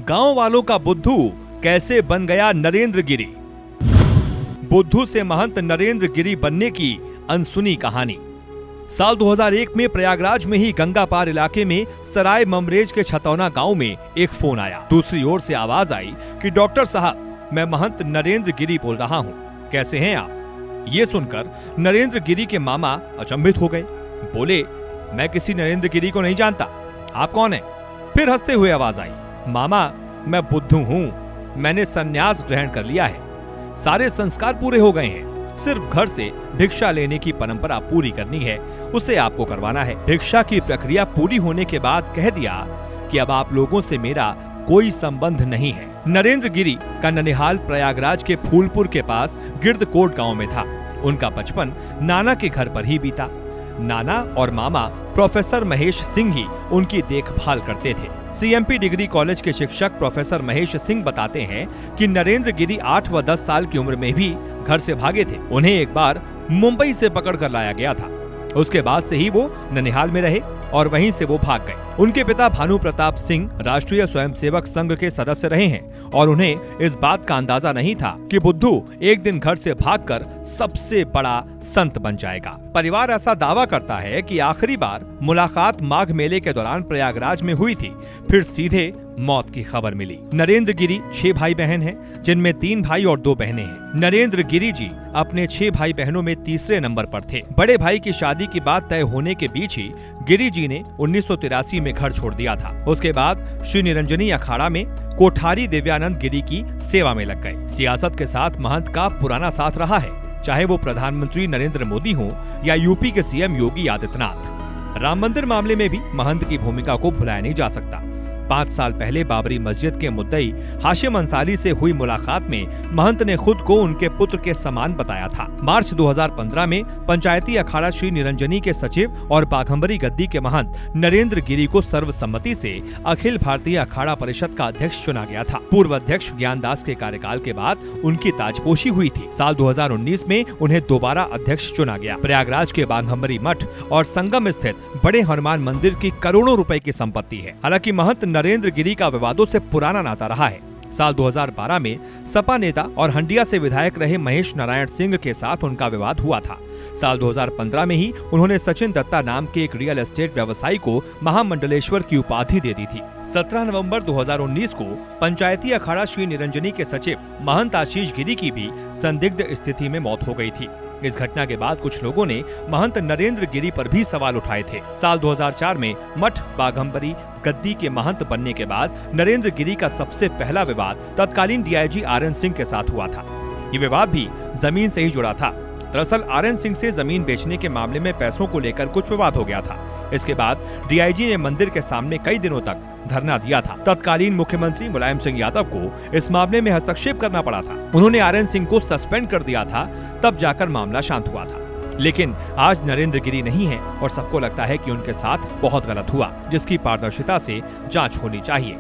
गांव वालों का बुद्धू कैसे बन गया नरेंद्र गिरी। बुद्धू से महंत नरेंद्र गिरी बनने की अनसुनी कहानी। साल 2001 में प्रयागराज में ही गंगा पार इलाके में सराय ममरेज के छतौना गांव में एक फोन आया। दूसरी ओर से आवाज आई कि डॉक्टर साहब, मैं महंत नरेंद्र गिरी बोल रहा हूँ, कैसे हैं आप। ये सुनकर नरेंद्र गिरी के मामा अचंभित हो गए। बोले, मैं किसी नरेंद्र गिरी को नहीं जानता, आप कौन हैं। फिर हंसते हुए आवाज आई, मामा मैं बुद्धू हूँ, मैंने संन्यास ग्रहण कर लिया है, सारे संस्कार पूरे हो गए हैं, सिर्फ घर से भिक्षा लेने की परंपरा पूरी करनी है, उसे आपको करवाना है। भिक्षा की प्रक्रिया पूरी होने के बाद कह दिया कि अब आप लोगों से मेरा कोई संबंध नहीं है। नरेंद्र गिरी का ननिहाल प्रयागराज के फूलपुर के पास गिरदकोट गांव में था। उनका बचपन नाना के घर पर ही बीता। नाना और मामा प्रोफेसर महेश सिंह ही उनकी देखभाल करते थे। सीएमपी डिग्री कॉलेज के शिक्षक प्रोफेसर महेश सिंह बताते हैं कि नरेंद्र गिरी 8 व 10 साल की उम्र में भी घर से भागे थे। उन्हें एक बार मुंबई से पकड़ कर लाया गया था। उसके बाद से ही वो ननिहाल में रहे और वहीं से वो भाग गए। उनके पिता भानु प्रताप सिंह राष्ट्रीय स्वयंसेवक संघ के सदस्य रहे हैं और उन्हें इस बात का अंदाजा नहीं था कि बुद्धू एक दिन घर से भागकर सबसे बड़ा संत बन जाएगा। परिवार ऐसा दावा करता है कि आखिरी बार मुलाकात माघ मेले के दौरान प्रयागराज में हुई थी, फिर सीधे मौत की खबर मिली। नरेंद्र गिरी 6 भाई बहन हैं, जिनमें 3 भाई और 2 बहनें हैं। नरेंद्र गिरी जी अपने 6 भाई बहनों में तीसरे नंबर पर थे। बड़े भाई की शादी की बात तय होने के बीच ही गिरी जी ने 1983 में घर छोड़ दिया था। उसके बाद श्री निरंजनी अखाड़ा में कोठारी दिव्यानंद गिरी की सेवा में लग गए। सियासत के साथ महंत का पुराना साथ रहा है, चाहे वो प्रधानमंत्री नरेंद्र मोदी हो या यूपी के सीएम योगी आदित्यनाथ। राम मंदिर मामले में भी महंत की भूमिका को भुलाया नहीं जा सकता। 5 साल पहले बाबरी मस्जिद के मुद्दई हाशिम अंसारी से हुई मुलाकात में महंत ने खुद को उनके पुत्र के समान बताया था। मार्च 2015 में पंचायती अखाड़ा श्री निरंजनी के सचिव और बाघंबरी गद्दी के महंत नरेंद्र गिरी को सर्वसम्मति से अखिल भारतीय अखाड़ा परिषद का अध्यक्ष चुना गया था। पूर्व अध्यक्ष ज्ञानदास के कार्यकाल के बाद उनकी ताजपोशी हुई थी। साल 2019 में उन्हें दोबारा अध्यक्ष चुना गया। प्रयागराज के बाघंबरी मठ और संगम स्थित बड़े हनुमान मंदिर की करोड़ों रुपए की संपत्ति है। हालांकि महंत नरेंद्र गिरी का विवादों से पुराना नाता रहा है। साल 2012 में सपा नेता और हंडिया से विधायक रहे महेश नारायण सिंह के साथ उनका विवाद हुआ था। साल 2015 में ही उन्होंने सचिन दत्ता नाम के एक रियल एस्टेट व्यवसायी को महामंडलेश्वर की उपाधि दे दी थी। 17 नवंबर 2019 को पंचायती अखाड़ा श्री निरंजनी के सचिव महंत आशीष गिरी की भी संदिग्ध स्थिति में मौत हो गई थी। इस घटना के बाद कुछ लोगों ने महंत नरेंद्र गिरी पर भी सवाल उठाए थे। साल 2004 में मठ बाघंबरी गद्दी के महंत बनने के बाद नरेंद्र गिरी का सबसे पहला विवाद तत्कालीन डीआईजी आरएन सिंह के साथ हुआ था। ये विवाद भी जमीन से ही जुड़ा था। दरअसल आरएन सिंह से जमीन बेचने के मामले में पैसों को लेकर कुछ विवाद हो गया था। इसके बाद डीआईजी ने मंदिर के सामने कई दिनों तक धरना दिया था। तत्कालीन मुख्यमंत्री मुलायम सिंह यादव को इस मामले में हस्तक्षेप करना पड़ा था। उन्होंने आरएन सिंह को सस्पेंड कर दिया था, तब जाकर मामला शांत हुआ था। लेकिन आज नरेंद्र गिरी नहीं है और सबको लगता है कि उनके साथ बहुत गलत हुआ, जिसकी पारदर्शिता से जांच होनी चाहिए।